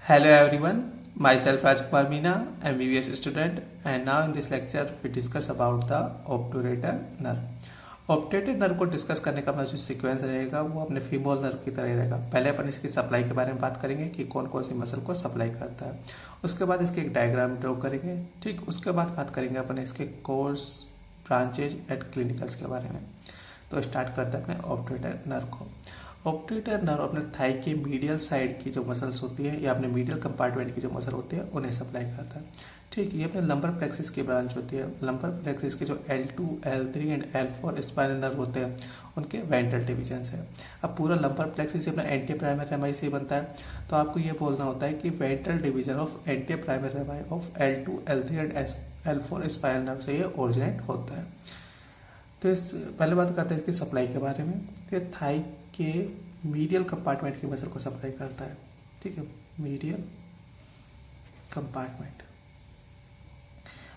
Hello everyone, myself Rajkumar Meena, MBBS student, and now in this lecture we discuss about the obturator nerve. Obturator nerve को discuss करने का जो sequence रहेगा वो अपने फीमोल nerve की तरह रहेगा। पहले अपन इसकी सप्लाई के बारे में बात करेंगे कि कौन कौन सी मसल को सप्लाई करता है। उसके बाद इसके एक डायग्राम ड्रॉ करेंगे। ठीक, उसके बाद बात करेंगे अपन इसके कोर्स, ब्रांचेज एंड क्लिनिकल्स के बारे में। तो स्टार्ट करते हैं अपने ऑप्टेटर नर्व को। ऑप्टेटर नर्व अपने थाई के मीडियल साइड की जो मसल्स होती है या अपने मीडियल कंपार्टमेंट की जो मसल होती है उन्हें सप्लाई करता है। ठीक, ये अपने लंबर प्लेक्सिस की ब्रांच होती है। लंबर प्लेक्सिस के जो L2, L3 and L4 spinal nerve होते हैं उनके वेंट्रल डिवीजन है। अब पूरा लंबर प्लेक्सिस अपना एंटी प्राइमरी रेमाई से बनता है, तो आपको ये बोलना होता है कि ventral division of anti primary रेमाई of L2, L3 and L4 spinal nerve से ये ओरिजिनेट होता है। तो इस पहले बात करते हैं इसकी सप्लाई के बारे में। तो थाई के मीडियल कंपार्टमेंट की मसल को सप्लाई करता है। ठीक है, मीडियल कंपार्टमेंट।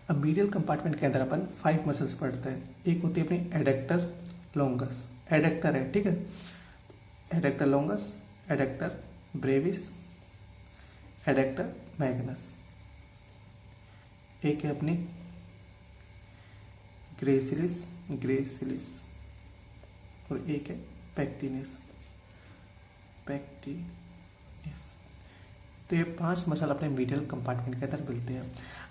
अब मीडियल कंपार्टमेंट के अंदर अपन 5 मसल्स पढ़ते हैं। एक होती है अपनी एडेक्टर लॉन्गस, एडेक्टर है, ठीक है, adductor longus, adductor brevis, adductor Magnus. एक है अपनी ग्रेसिलिस, ग्रेसिलिस, और एक है पैक्टिनिस, पैक्टिनिस। तो ये 5 मसल अपने मीडियल कंपार्टमेंट के अंदर मिलते हैं।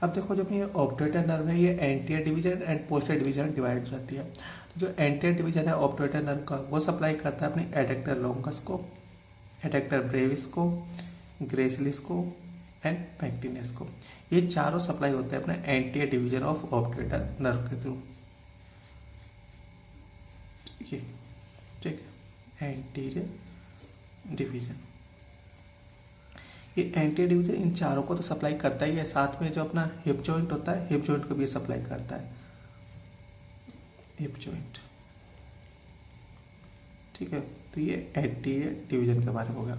अब देखो जो ये ऑप्टेटर नर्व है ये anterior division and posterior division divide हो जाती है। तो जो एंटीरियर डिवीजन है ऑप्टेटर नर्व का वो सप्लाई करता है अपने एडेक्टर लॉन्गस को, एडेक्टर ब्रेविस को, ग्रेसिलिस को एंड पैक्टिनिस को। ये चारों सप्लाई होते हैं अपने एंटीरियर डिवीजन ऑफ ऑप्टेटर नर्व के थ्रू। ये ठीक है, एंटीरियर डिवीजन। ये एंटीरियर डिवीजन इन चारों को तो सप्लाई करता ही है, साथ में जो अपना हिप जॉइंट होता है हिप जॉइंट को भी सप्लाई करता है, हिप जॉइंट। ठीक है, तो ये एंटीरियर डिवीजन के बारे में हो गया।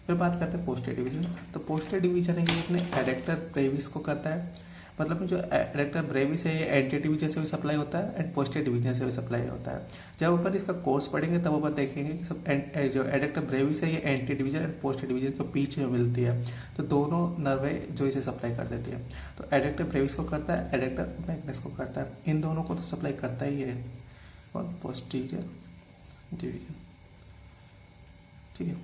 फिर बात करते हैं पोस्टीरियर डिवीजन। तो पोस्टीरियर डिवीजन है ये अपने एडेक्टर ब्रेविस को करता है। मतलब जो एडेक्टर ब्रेविस है ये एंटीरियर डिवीजन से भी सप्लाई होता है एंड पोस्टीरियर डिवीजन से भी सप्लाई होता है। जब अपन इसका कोर्स पढ़ेंगे तब अपन देखेंगे कि सब जो एडेक्टर ब्रेविस है ये anterior division and posterior division के बीच में मिलती है, तो दोनों नर्वे जो इसे सप्लाई कर देती है। तो एडेक्टर ब्रेविस को करता है, एडेक्टर मैग्नस को करता है, इन दोनों को तो सप्लाई करता ही है और पोस्टीरियर डिवीजन। ठीक है,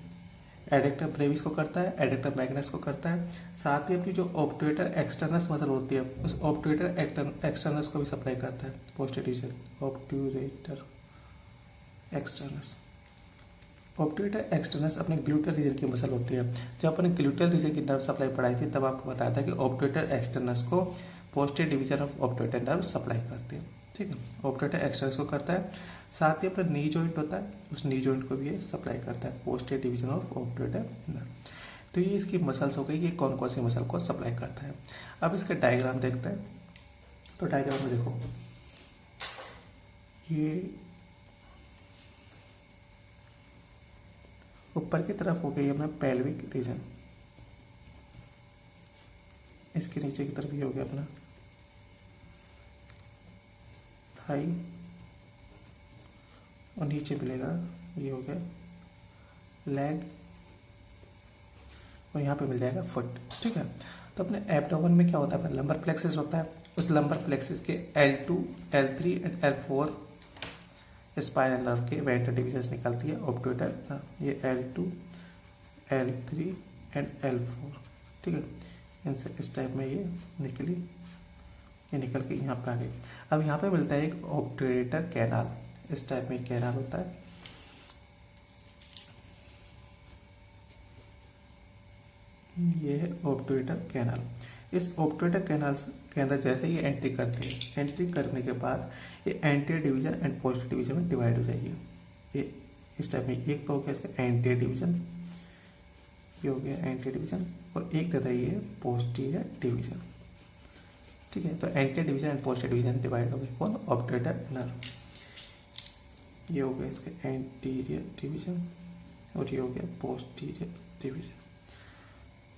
एडेक्टर ब्रेविस को करता है, एडेक्टर मैग्नस को करता है, साथ ही अपनी जो ऑब्ट्यूरेटर एक्सटर्नस मसल होती है उस ऑब्ट्यूरेटर एक्सटर्नस को भी सप्लाई करता है पोस्टीरियर डिवीजन। ऑब्ट्यूरेटर एक्सटर्नस, ऑब्ट्यूरेटर एक्सटर्नस अपने ग्लूटल रीजन की मसल होती है। जब अपने ग्लूटल रीजन की नर्व सप्लाई पढ़ाई थी तब आपको बताया था कि ऑब्ट्यूरेटर एक्सटर्नस को posterior division of obturator nerve supply करती है। ठीक है, ऑब्ट्यूरेटर एक्सटर्नस को करता है, साथ ही अपना नी जॉइंट होता है उस नी जॉइंट को भी ये सप्लाई करता है, posterior division of obturator nerve. तो ये इसकी मसल्स हो गई, ये कौन कौन सी मसल को सप्लाई करता है। अब इसका डायग्राम देखते हैं। तो डायग्राम में देखो ये ऊपर की तरफ हो गई अपना पेल्विक रीजन, इसके नीचे की तरफ ये हो गया अपना थाई, और नीचे मिलेगा ये हो गया लेग, और यहाँ पे मिल जाएगा फुट। ठीक है, तो अपने एब्डोमेन में क्या होता है, अपना लंबर प्लेक्सिस होता है। उस लंबर प्लेक्सिस के L2, L3 and L4 spinal nerve के वेंट्रल डिवीजन निकलती है ऑब्ट्यूरेटर नर्व। ये L2, L3 एंड L4। ठीक है, इनसे इस टाइप में ये निकली, ये निकल के यहाँ पे आ गई। अब यहाँ पे मिलता है एक ऑब्ट्यूरेटर कैनाल, इस टाइप में कैनाल होता है। ये है ऑब्ट्यूरेटर कैनाल। इस ऑब्ट्यूरेटर कैनाल के अंदर जैसे ये एंट्री करती है, एंट्री करने के बाद ये anterior division and posterior division में डिवाइड हो जाएगी। ये इस टाइप में एक तो हो गया इसका एंटीरियर डिवीजन, ये हो गया एंटीरियर डिवीजन, और एक देता है ये पोस्टीरियर डिवीजन। ठीक है, तो anterior division and posterior division divide हो गए कौन, ऑब्ट्यूरेटर नर्व। ये हो गया इसका एंटीरियर डिवीजन और ये हो गया पोस्टीरियर डिवीजन।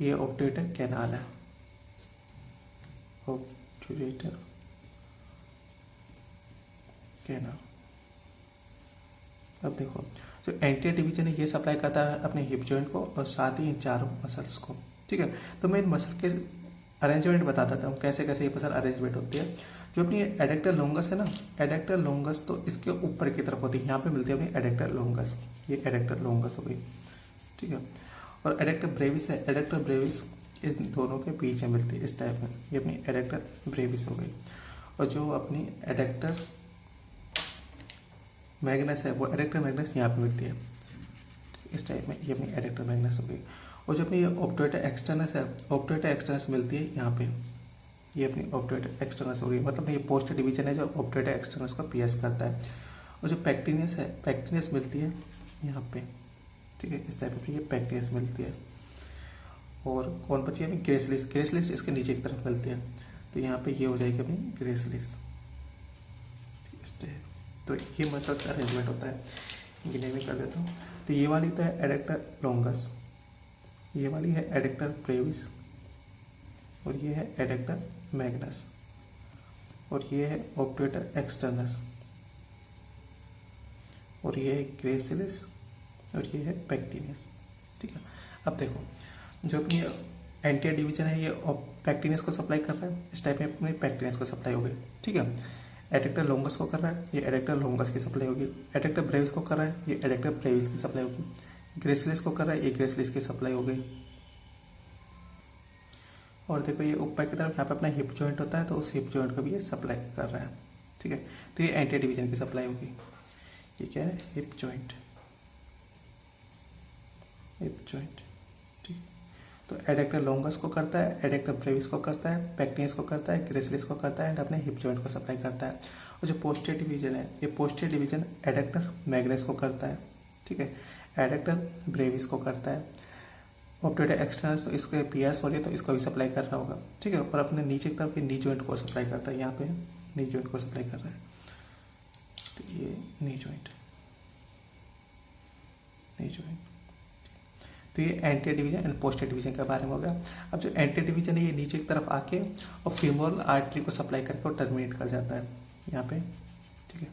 ये ऑब्ट्यूरेटर कैनाल है, ऑब्ट्यूरेटर कैनाल। अब देखो जो एंटीरियर डिवीजन है ये सप्लाई करता है अपने हिप जॉइंट को और साथ ही इन चारों मसल्स को। ठीक है। तो मैं इन मसल के अरेंजमेंट बता देता हूँ कैसे कैसे ये मसल अरेंजमेंट होती है। जो अपनी एडेक्टर लोंगस है ना, एडेक्टर लोंगस तो इसके ऊपर की तरफ होती है, यहाँ पे मिलती है अपनी एडेक्टर लोंगस, ये एडेक्टर लोंगस हो गई, ठीक है। और एडेक्टर ब्रेविस है, एडेक्टर ब्रेविस इन दोनों के बीच में मिलती है इस टाइप में, ये अपनी एडेक्टर ब्रेविस हो गई। और जो अपनी एडेक्टर मैग्नस है वो एडेक्टर मैग्नस यहाँ पे मिलती है इस टाइप में, ये अपनी एडेक्टर मैग्नस हो गई। और जो अपनी ऑब्टूरेटर एक्सटर्नस है, ऑब्टूरेटर एक्सटर्नस मिलती है यहाँ पे, ये अपनी ऑब्टूरेटर एक्सटर्नस हो गई, मतलब ये पोस्ट डिवीजन है जो ऑब्टूरेटर एक्सटर्नस को पीएस करता है। और जो पैक्टिनियस है, पैक्टिनियस मिलती है यहाँ पे, ठीक है, इस टाइप की ये पैक्टिनियस मिलती है। और कौन बची है अपनी ग्रेसिलिस, ग्रेसिलिस इसके नीचे की तरफ मिलती है, तो यहाँ पे ये हो जाएगी अपनी ग्रेसिलिस इस टाइप। तो ये मसल्स का अरेंजमेंट होता है, इनकी नेमिंग कर देता हूँ। तो ये वाली तो है एडेक्टर लोंगस, ये वाली है एडेक्टर ब्रेविस, और ये है एडेक्टर मैग्नस, और ये है ऑब्टूरेटर एक्सटर्नस, और ये है ग्रेसिलिस, और ये है पैक्टिनियस, ठीक है। अब देखो जो अपनी एंटीरियर डिवीजन है ये पैक्टिनियस को सप्लाई कर रहा है, इस टाइप में अपनी पैक्टिनियस को सप्लाई हो गई, ठीक है। एडेक्टर लोंगस को कर रहा है, ये एडेक्टर लोंगस की सप्लाई होगी। एडेक्टर ब्रेविस को कर रहा है, ये एडेक्टर ब्रेविस की सप्लाई होगी। ग्रेसिलिस को कर रहा है, ये ग्रेसिलिस की सप्लाई हो गई। और देखो ये ऊपर की तरफ यहाँ पे अपना हिप जॉइंट होता है, तो उस हिप जॉइंट को भी ये सप्लाई कर रहा है, ठीक है। तो ये एंटीरियर डिवीजन की सप्लाई होगी। ये क्या है, हिप जॉइंट, हिप जॉइंट, ठीक। तो एडेक्टर लोंगस को करता है, एडेक्टर ब्रेविस को करता है, पैक्टिनियस को करता है, ग्रेसिलिस को करता है, एंड अपने हिप जॉइंट को सप्लाई करता है। और जो पोस्टीरियर डिवीजन है, ये पोस्टीरियर डिवीजन एडेक्टर मैग्नस को करता है, ठीक है, एडेक्टर ब्रेविस को करता है। ऑब्टूरेटर एक्सटर्नस तो इसके पीएस हो रही है तो इसको भी सप्लाई कर रहा होगा, ठीक है। और अपने नीचे की तरफ नी जॉइंट को सप्लाई करता है, यहाँ पे नी जॉइंट को सप्लाई कर रहा है, तो ये नी जॉइंट, नी जॉइंट। तो ये anterior division and posterior division के बारे में हो गया। अब जो एंटीरियर डिवीजन है ये नीचे की तरफ आके और फीमोरल आर्टरी को सप्लाई करके और टर्मिनेट कर जाता है यहाँ पे, ठीक है।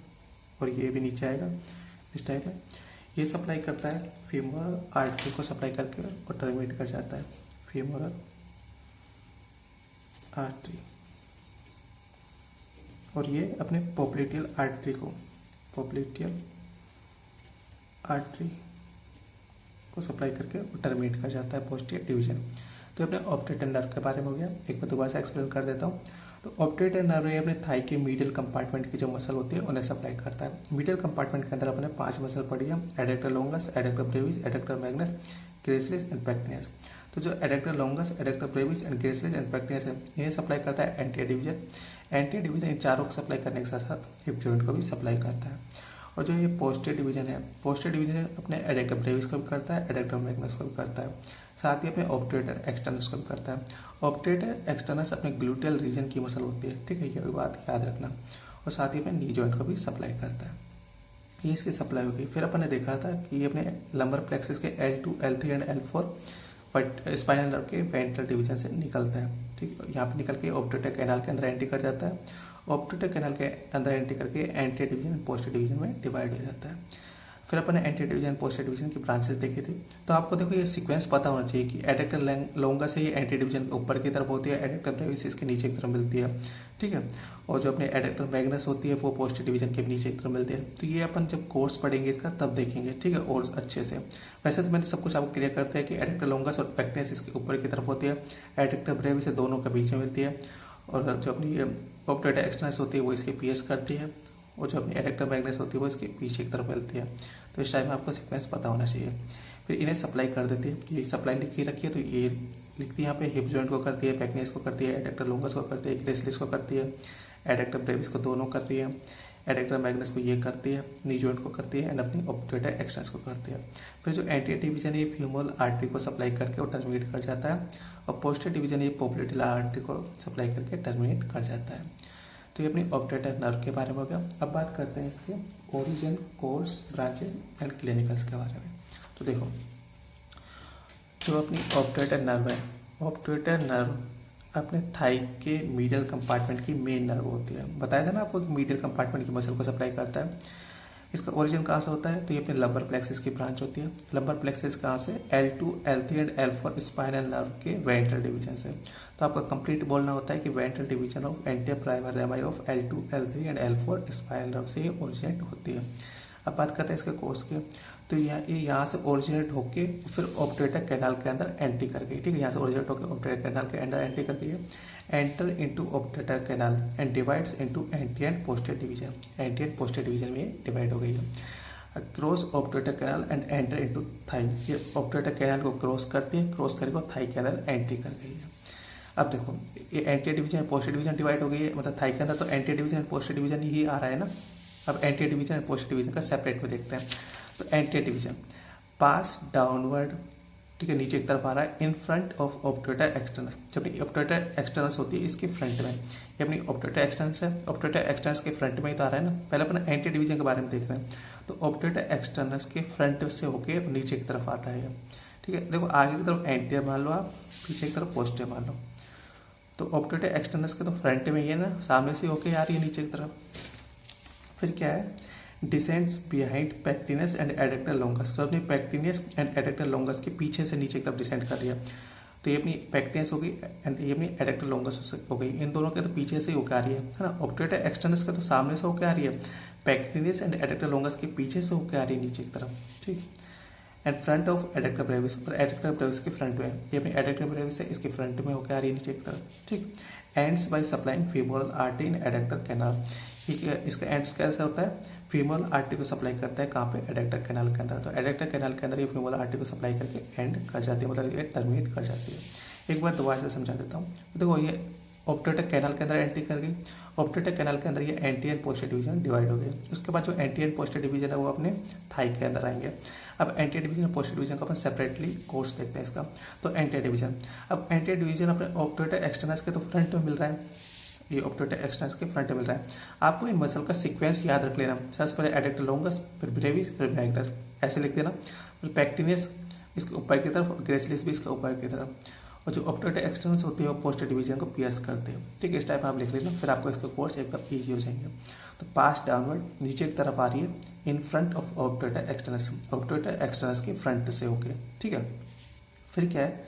और ये भी नीचे आएगा इस टाइप में, ये सप्लाई करता है फीमोरल आर्टरी को सप्लाई करके और टर्मिनेट कर जाता है फीमोरल आर्टरी। और ये अपने पोप्लिटियल आर्टरी को, पोप्लिटियल आर्टरी को सप्लाई करके और टर्मिनेट कर जाता है पोस्टीरियर डिवीजन। तो अपने ऑब्टूरेटर नर्व के बारे में हो गया, एक बार दोबारा से एक्सप्लेन कर देता हूँ। तो ऑब्टूरेटर नर्व ये अपने थाई के मीडियल कंपार्टमेंट की जो मसल होती है उन्हें सप्लाई करता है। मीडियल कंपार्टमेंट के अंदर अपने 5 मसल पड़ी है, adductor longus, adductor brevis, adductor magnus, gracilis and pectineus. तो जो adductor longus, adductor brevis and gracilis and pectineus है, इन्हें सप्लाई करता है एंटीरियर डिवीजन। एंटीरियर डिवीजन इन चारों को सप्लाई करने के साथ साथ हिप जॉइंट को भी सप्लाई करता है। और जो ये पोस्टीरियर डिवीजन है, पोस्टीरियर डिवीजन अपने एडेक्टर ब्रेविस को भी करता है, एडेक्टर मैग्नस को भी करता है, साथ ही अपने ऑब्टूरेटर एक्सटर्नस को भी करता है। ऑब्टूरेटर एक्सटर्नस अपने ग्लूटियल रीजन की मसल होती है, ठीक है, ये बात याद रखना। और साथ ही अपने नी जॉइंट को भी सप्लाई करता है, ये इसकी सप्लाई होगी। फिर अपन ने देखा था कि ये अपने लंबर प्लेक्सिस के L2, L3 and L4 spinal nerve के वेंट्रल डिवीजन से निकलता है, ठीक है। यहाँ पे निकल के ऑब्टूरेटर कैनाल के अंदर एंट्री कर जाता है, ऑब्टूरेटर कैनाल के अंदर एंट्री करके anterior division and posterior division में डिवाइड हो जाता है। फिर अपन ने anterior division and posterior division की ब्रांचेस देखी थी। तो आपको देखो ये सीक्वेंस पता होना चाहिए कि एडेक्टर लोंगस से ये एंटीरियर डिवीजन ऊपर की तरफ होती है, एडेक्टर ब्रेविस इसके नीचे की तरफ मिलती है, ठीक है। और जो अपने एडेक्टर मैग्नस होती है वो पोस्टीरियर डिवीजन के नीचे की तरफ मिलती है। तो ये अपन जब कोर्स पढ़ेंगे इसका तब देखेंगे, ठीक है, और अच्छे से। वैसे तो मैंने सब कुछ आपको क्लियर करते हैं कि एडेक्टर लोंगस और पैक्टिनियस इसके ऊपर की तरफ होती है, एडेक्टर ब्रेविस दोनों के बीच में मिलती है, और जो अपनी ऑब्टूरेटर एक्सटर्नस होती है वो इसके पीएस करती है, और जो अपनी एडेक्टर मैग्नस होती है वो इसके पीछे की तरफ मिलती है। तो इस टाइम में आपको सीक्वेंस पता होना चाहिए। फिर इन्हें सप्लाई कर देती है, ये सप्लाई लिखी रखी है, तो ये लिखती है यहाँ पे हिप जॉइंट को करती है, पैक्टिनियस को करती है, एडेक्टर लोंगस को करती है, ग्रेसिलिस को करती है, एडेक्टर ब्रेविस को दोनों करती है, एडेक्टर मैग्नस को ये करती है, नी जॉइंट को करती है, एंड अपनी ऑब्टूरेटर एक्सटर्नस को करती है। फिर जो एंटीरियर डिवीजन है ये फीमोरल आर्टरी को सप्लाई करके और टर्मिनेट कर जाता है, और पोस्टीरियर डिवीजन ये पोप्लिटियल आर्टरी को सप्लाई करके टर्मिनेट कर जाता है। तो ये अपनी ऑब्टूरेटर नर्व के बारे में हो गया। अब बात करते हैं इसके origin, course, branches and clinicals के बारे में। तो देखो जो अपनी ऑब्टूरेटर नर्व है, ऑब्टूरेटर नर्व अपने थाई के मीडियल कंपार्टमेंट की मेन नर्व होती है। बताया था ना आपको कि मीडियल कंपार्टमेंट की मसल को सप्लाई करता है। इसका ओरिजिन कहाँ से होता है, तो ये अपने लंबर प्लेक्सिस की ब्रांच होती है। लंबर प्लेक्सिस कहाँ से, L2, L3 and L4 spinal nerve के वेंट्रल डिवीजन से। तो आपका कंप्लीट बोलना होता है कि ventral division of anterior primary रेमाई of L2, L3 and L4 spinal nerve से ये ओरिजिनेट होती है। अब बात करते हैं इसके कोर्स की। तो यहाँ से ओरिजिनेट होके फिर ऑब्टूरेटर कैनाल के अंदर एंट्री कर गई, ठीक है। यहाँ से ओरिजिनेट होकर ऑब्टूरेटर कैनाल के अंदर एंट्री कर गई है, enter into obturator canal and divides into anterior and posterior division. Anterior posterior division में डिवाइड हो गई है। Cross obturator canal and enter into thigh, ये ऑब्टूरेटर कैनाल को क्रॉस करती है, क्रॉस करके थाई के अंदर एंट्री कर गई है। अब देखो ये anterior division posterior division divide हो गई है, मतलब थाई के अंदर तो एंटीरियर डिवीजन पोस्टीरियर डिवीजन ही आ रहा है ना। अब anterior division and posterior division का सेपरेट में देखते हैं। तो एंटीरियर डिवीजन पास डाउनवर्ड, ठीक है, नीचे की तरफ आ रहा है इन फ्रंट ऑफ ऑब्टूरेटर एक्सटर्नस। जब अपनी ऑब्टूरेटर एक्सटर्नस होती है इसके फ्रंट में, ये अपनी ऑब्टूरेटर एक्सटर्नस है, ऑब्टूरेटर एक्सटर्नस के फ्रंट में ही तो आ रहा है ना। पहले अपना एंटीरियर डिवीजन के बारे में देख रहे हैं। तो ऑब्टूरेटर एक्सटर्नस के फ्रंट से होके नीचे की तरफ आता है, ठीक है। देखो आगे की तरफ एंटीरियर मान लो आप, पीछे की तरफ पोस्टीरियर मान लो। तो ऑब्टूरेटर एक्सटर्नस के तो फ्रंट में ही है ना, सामने से होके आ रही है नीचे की तरफ। फिर क्या है, descends behind pectineus and adductor longus. तो अपनी पेक्टिनस एंड एडेक्टर लॉन्गस के पीछे से नीचे की तरफ डिसेंड कर रही है। तो ये अपनी पेक्टिनस हो गई एंड ये अपनी एडेक्टर लॉन्गस हो गई। इन दोनों के तो पीछे से ही होकर आ रही है ना। ऑब्टूरेटर एक्सटर्नस का तो सामने से होकर आ रही है, पेक्टिनस एंड एडेक्टर लॉन्गस के पीछे से होकर आ रही है नीचे की तरफ, ठीक। And front of adductor Brevis, और एडेक्टर ब्रेविस के फ्रंट में, ये अपनी एडेक्टर ब्रेविस है, इसके फ्रंट में होकर आ रही है नीचे की तरफ, ठीक। Ends by supplying femoral artery in adductor canal. इसका एंड्स कैसे होता है, फीमोरल आर्टरी को सप्लाई करता है कहाँ पे, एडेक्टर कैनाल के अंदर। तो एडेक्टर कैनाल के अंदर ये फीमोरल आर्टरी को सप्लाई करके एंड कर जाती है, मतलब ये टर्मिनेट कर जाती है। एक बार दोबारा से समझा देता हूँ। देखो ये ऑब्टूरेटर कैनाल के अंदर एंट्री कर गई, ऑब्टूरेटर कैनाल के अंदर ये anterior and posterior division divide हो गए। उसके बाद जो एंटीरियर एंड पोस्टीरियर डिवीजन है वो अपने थाई के अंदर आएंगे। अब एंटीरियर डिवीजन और पोस्टीरियर डिवीजन को अपन सेपरेटली कोर्स देखते हैं इसका। तो एंटीरियर डिवीजन, अब एंटीरियर डिवीजन अपने ऑब्टूरेटर एक्सटर्नस के तो फ्रंट में मिल रहा है, ये ऑब्टूरेटर एक्सटर्नस के फ्रंट में मिल रहा है। आपको इन मसल का सीक्वेंस याद रख लेना, सबसे पहले एडेक्टर लॉन्गस, फिर ब्रेविस, फिर मैग्नस, ऐसे लिख देना। फिर पेक्टिनस इसके ऊपर की तरफ, ग्रेसिलिस भी इसके ऊपर की तरफ, और जो ऑब्टूरेटर एक्सटर्नस होती है वो पोस्टीरियर डिवीजन को पियर्स करते हैं, ठीक है। इस टाइप आप लिख लेना, फिर आपको इसका कोर्स एकदम ईजी हो जाएंगे। तो पास डाउनवर्ड नीचे की तरफ आ रही है in front of obturator externus, obturator externus के फ्रंट से होके, ठीक है। फिर क्या है,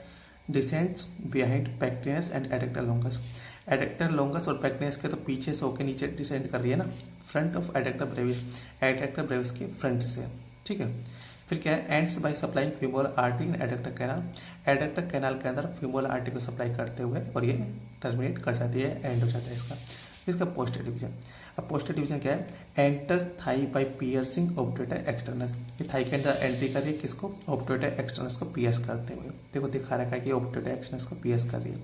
descends behind pectineus and adductor longus. Adductor longus और पेक्टिनस के तो पीछे से होके नीचे डिसेंड कर रही है ना, front of adductor brevis, adductor brevis के फ्रंट से, ठीक है। फिर क्या है, ends by supplying femoral artery in adductor canal. Adductor canal के अंदर फीमोरल आर्टरी को सप्लाई करते हुए और ये टर्मिनेट कर जाती है, एंड हो जाता है इसका पोस्टीरियर डिवीजन। अब पोस्टीरियर डिवीजन क्या है, enter thigh by piercing obturator externus. ये थाई के अंदर एंट्री कर रही है किसको, ऑब्टूरेटर एक्सटर्नस को पियर्स करते हुए। देखो दिखा रखा है कि ऑब्टूरेटर एक्सटर्नस को पियर्स कर रही है,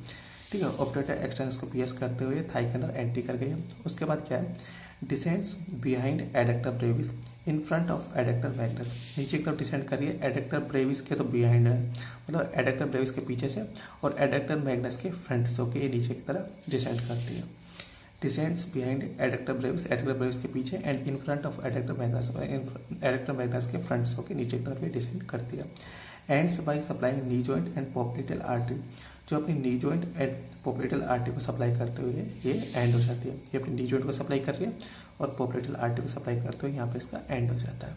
ठीक है। ऑब्टूरेटर एक्सटर्नस को पियर्स करते हुए थाई के अंदर एंट्री कर गई है। उसके बाद क्या है, descends behind adductor Brevis in front of adductor Magnus. नीचे की तरफ डिसेंड करिए, एडेक्टर ब्रेविस के तो बिहाइंड है, मतलब एडेक्टर ब्रेविस के पीछे से, और एडेक्टर मैग्नस के फ्रंट से होकर ये नीचे की तरफ डिसेंड करती है। Descends behind adductor brevis, adductor brevis के पीछे, and in front of adductor magnus, adductor magnus के फ्रंट से होकर नीचे की तरफ ये डिसेंड करती है। Ends by supplying knee joint and popliteal artery. जो अपनी knee joint and popliteal artery को सप्लाई करते हुए ये एंड हो जाती है। ये अपनी नी जॉइंट को सप्लाई कर रही है और पोप्लिटेल आर्टरी को सप्लाई करते हुए यहाँ पे इसका एंड हो जाता है।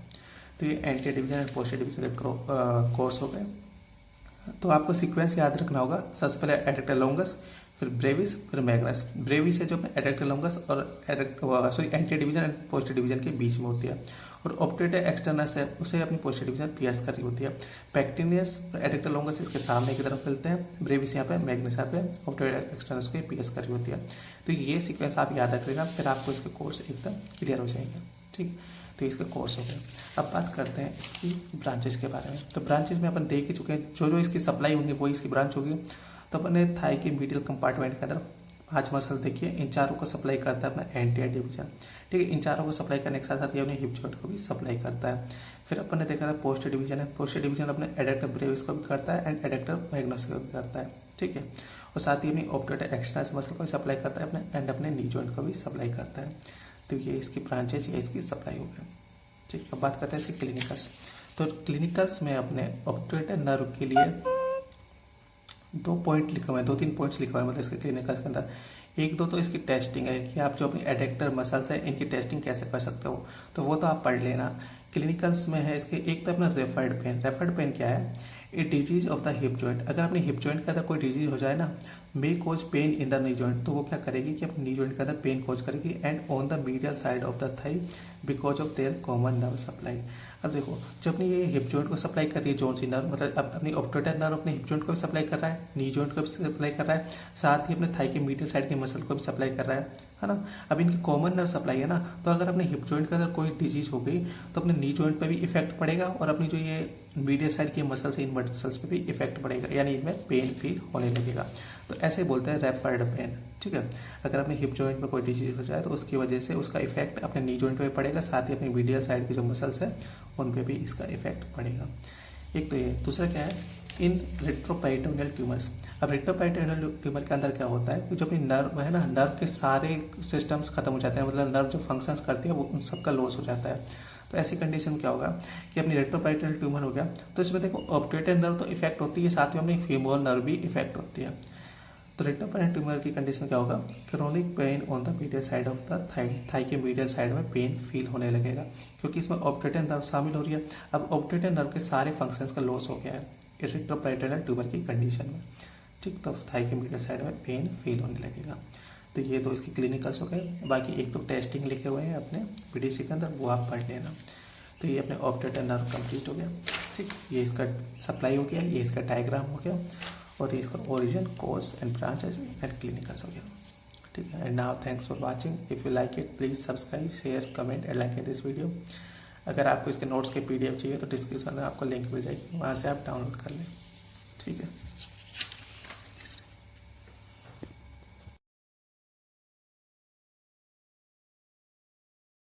तो ये anterior division and posterior division के कोर्स हो गए। तो आपको सीक्वेंस याद रखना होगा, सबसे पहले एडेक्टर लॉन्गस, फिर ब्रेविस, फिर मैग्नस। ब्रेविस है जो अपने एडेक्टर लॉन्गस और anterior division and posterior division के बीच में होती है, और ऑब्टूरेटर एक्सटर्नस है उसे अपनी पोस्टीरियर डिवीजन पियर्स कर रही होती है। पेक्टिनियस एडेक्टर लॉन्गस इसके सामने की तरफ मिलते हैं, ब्रेविस यहाँ पे, मैग्नस यहाँ पे ऑब्टूरेटर एक्सटर्नस को पियर्स कर रही होती है। तो ये सीक्वेंस आप याद रख लेना, फिर आपको इसके कोर्स एकदम क्लियर हो जाएंगे, ठीक। तो इसका कोर्स हो गया। अब बात करते हैं इसकी ब्रांचेस के बारे में। तो ब्रांचेस में अपन देख ही चुके हैं, जो जो इसकी सप्लाई होंगी वो इसकी ब्रांच होगी। तो अपने थाई के मीडियल कंपार्टमेंट के अंदर 5 मसल देखिए, इन चारों को सप्लाई करता है अपना एंटीरियर डिवीजन, ठीक है। इन चारों को सप्लाई करने के साथ साथ ये अपने हिप जॉइंट को भी सप्लाई करता है। फिर अपन ने देखा था पोस्टीरियर डिवीजन है, पोस्टीरियर डिवीजन अपने एडेक्टर ब्रेविस को भी करता है एंड एडेक्टर मैग्नस को भी करता है, ठीक है। और साथ ही अपनी ऑब्टूरेटर एक्सटर्नस मसल को भी सप्लाई करता है अपने, एंड अपने नी जॉइंट को भी सप्लाई करता है। तो ये इसकी ब्रांचेज, ये इसकी सप्लाई हो गई, ठीक है। अब बात करते हैं इसके क्लिनिकल्स। तो क्लिनिकल्स में अपने ऑब्टूरेटर नर्व के लिए 2 पॉइंट लिखे हुए हैं, 2-3 पॉइंट्स लिखे हुए हैं, मतलब इसके क्लिनिकल्स के अंदर। एक दो तो इसकी टेस्टिंग है कि आप जो अपनी एडेक्टर मसल्स है इनकी टेस्टिंग कैसे कर सकते हो, तो वो तो आप पढ़ लेना। क्लिनिकल्स में है इसके एक तो अपना रेफर्ड पेन क्या है, a disease of the hip joint. अगर अपने हिप जॉइंट के अंदर कोई डिजीज हो जाए ना, may cause pain in the knee joint, तो वो क्या करेगी कि अपने नी जॉइंट के अंदर पेन कोज करेगी and on the medial side of the thigh because of their common nerve supply. अब देखो जो अपनी ये हिप जॉइंट को सप्लाई कर रही है जोन सी नर्व, मतलब अपनी ऑब्टूटर नर्व अपने हिप जॉइंट को भी सप्लाई कर रहा है, नी जॉइंट को भी सप्लाई कर रहा है, साथ ही अपने थाई के मीडियल साइड के मसल को भी सप्लाई कर रहा है ना। अब इनकी कॉमन नर्व सप्लाई है ना, तो अगर अपने हिप जॉइंट के अंदर कोई डिजीज हो गई तो अपने नी जॉइंट पे भी इफेक्ट पड़ेगा और अपनी जो ये मीडियल साइड के मसल्स इन मसल्स पे भी इफेक्ट पड़ेगा, यानी इनमें पेन फील होने लगेगा। तो ऐसे बोलते हैं रेफर्ड पेन, ठीक है। अगर अपने हिप जॉइंट में कोई डिजीज हो जाए तो उसकी वजह से उसका इफेक्ट अपने नी जॉइंट पे पड़ेगा, साथ ही अपनी मीडियल साइड की जो मसल्स है उन पे भी इसका इफेक्ट पड़ेगा। एक तो ये, दूसरा क्या है, इन रेट्रोपेरिटोनियल ट्यूमर्स। अब रेट्रोपेरिटोनियल ट्यूमर के अंदर क्या होता है कि जो अपनी नर्व है ना, नर्व के सारे सिस्टम्स खत्म हो जाते हैं, मतलब नर्व जो फंक्शंस करती है वो उन सबका लॉस हो जाता है। तो ऐसी कंडीशन में क्या होगा कि अपनी रेट्रोपेरिटोनियल ट्यूमर हो गया तो इसमें देखो ऑब्टूटर नर्व तो इफेक्ट होती है, साथ में अपनी फीमोरल नर्व भी इफेक्ट होती है। तो रेट्रोपेरिटोनियल ट्यूमर की कंडीशन क्या होगा, chronic pain on the medial side of the thigh के मीडियल साइड में पेन फील होने लगेगा, क्योंकि इसमें ऑब्टूटर नर्व शामिल हो रही है। अब ऑब्टूटर नर्व के सारे फंक्शंस का लॉस हो गया है रेट्रोपेरिटोनियल ट्यूमर की कंडीशन में, ठीक। तो थाई के मीडियल साइड में पेन फील होने लगेगा। तो ये दो इसकी क्लिनिकल्स हो गए, बाकी एक तो टेस्टिंग लिखे हुए हैं अपने पीडीसी के अंदर, वो आप पढ़ लेना। तो ये अपने ऑब्टूटर नर्व कंप्लीट हो गया, ठीक। ये इसका सप्लाई हो गया, ये इसका डायग्राम हो गया, और ये इसका origin, course and branches and clinicals हो गया, ठीक है। And now thanks for watching. If you like it please subscribe, share, comment and like this video. अगर आपको इसके नोट्स के पीडीएफ चाहिए तो डिस्क्रिप्शन में आपको लिंक मिल जाएगी, वहाँ से आप डाउनलोड कर लें, ठीक है।